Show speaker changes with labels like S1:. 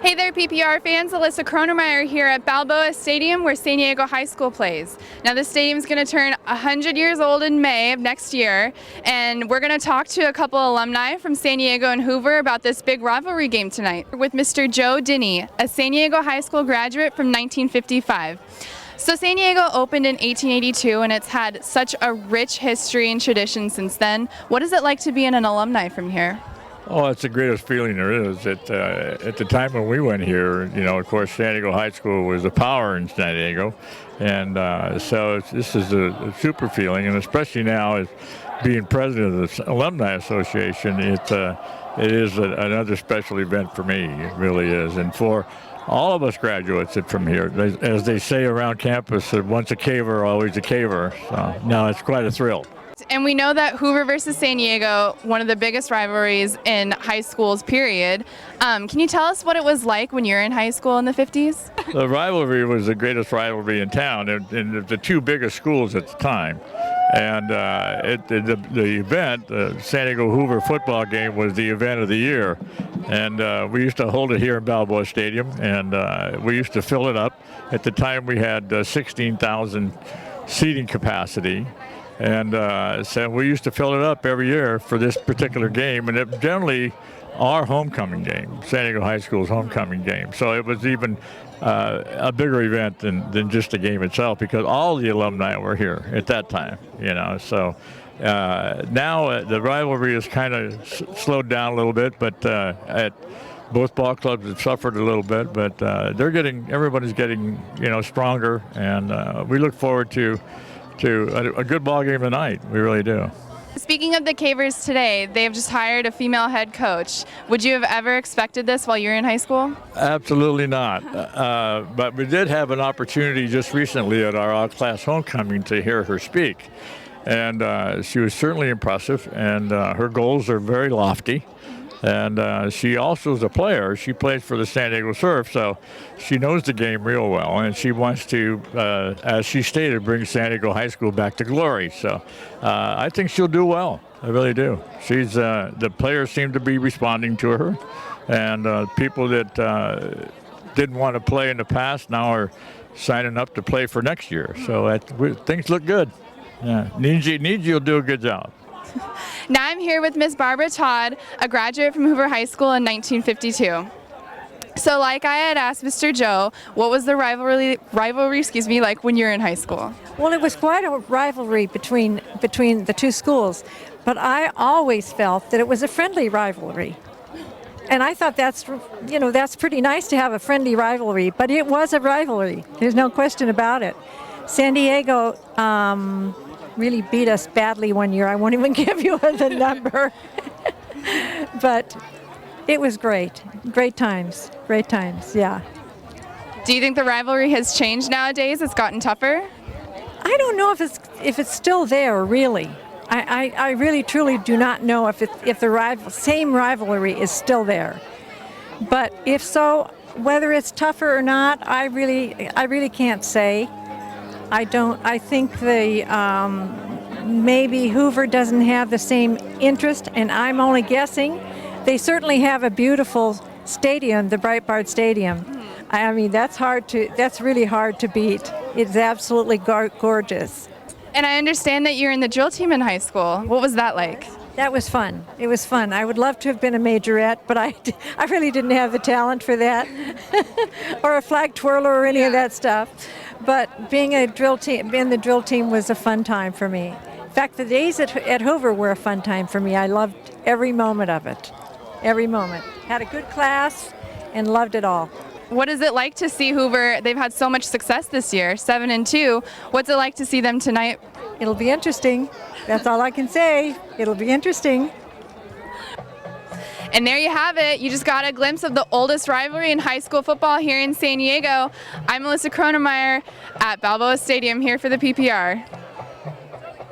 S1: Hey there, PPR fans. Alyssa Cronemeyer here at Balboa Stadium where San Diego High School plays. Now this stadium is going to turn 100 years old in May of next year, and we're going to talk to a couple alumni from San Diego and Hoover about this big rivalry game tonight with Mr. Joe Dinny, a San Diego High School graduate from 1955. So San Diego opened in 1882 and it's had such a rich history and tradition since then. What is it like to be an alumni from here?
S2: Oh, it's the greatest feeling there is. At the time when we went here, of course, San Diego High School was a power in San Diego. And so this is a super feeling. And especially now as being president of the Alumni Association, it is another special event for me. It really is. And for all of us graduates from here, as they say around campus, once a caver, always a caver. So, no, it's quite a thrill.
S1: And we know that Hoover versus San Diego, one of the biggest rivalries in high schools, period. Can you tell us what it was like when you were in high school in the 50s?
S2: The rivalry was the greatest rivalry in town, and the two biggest schools at the time. And the event, the San Diego-Hoover football game, was the event of the year. And we used to hold it here in Balboa Stadium, and we used to fill it up. At the time, we had 16,000 seating capacity. And so we used to fill it up every year for this particular game, and it generally our homecoming game, San Diego High School's homecoming game. So it was even a bigger event than just the game itself, because all the alumni were here at that time, So now the rivalry has kind of slowed down a little bit, but at both ball clubs have suffered a little bit, but everybody's getting stronger, and we look forward to a good ball game tonight. We really do.
S1: Speaking of the Cavers today, they have just hired a female head coach. Would you have ever expected this while you were in high school?
S2: Absolutely not. But we did have an opportunity just recently at our all-class homecoming to hear her speak. And she was certainly impressive, and her goals are very lofty. And she also is a player. She plays for the San Diego Surf, so she knows the game real well. And she wants to, as she stated, bring San Diego High School back to glory. So I think she'll do well. I really do. She's the players seem to be responding to her, and people that didn't want to play in the past now are signing up to play for next year. So things look good. Yeah, Niji will do a good job.
S1: Now I'm here with Miss Barbara Todd, a graduate from Hoover High School in 1952. So like I had asked Mr. Joe, what was the rivalry like when you were in high school?
S3: Well, it was quite a rivalry between the two schools, but I always felt that it was a friendly rivalry. And I thought that's pretty nice to have a friendly rivalry, but it was a rivalry. There's no question about it. San Diego really beat us badly one year. I won't even give you the number. But it was great. Great times, yeah.
S1: Do you think the rivalry has changed nowadays? It's gotten tougher?
S3: I don't know if it's still there, really. I really, truly do not know if the same rivalry is still there. But if so, whether it's tougher or not, I really can't say. I think maybe Hoover doesn't have the same interest, and I'm only guessing. They certainly have a beautiful stadium, the Breitbart Stadium. I mean, that's really hard to beat. It's absolutely gorgeous.
S1: And I understand that you're in the drill team in high school. What was that like?
S3: That was fun. It was fun. I would love to have been a majorette, but I really didn't have the talent for that, or a flag twirler or any of that stuff. But being in the drill team was a fun time for me. In fact, the days at Hoover were a fun time for me. I loved every moment of it. Every moment. Had a good class and loved it all.
S1: What is it like to see Hoover? They've had so much success this year, 7-2. What's it like to see them tonight?
S3: It'll be interesting. That's all I can say. It'll be interesting.
S1: And there you have it. You just got a glimpse of the oldest rivalry in high school football here in San Diego. I'm Alyssa Cronemeyer at Balboa Stadium here for the PPR.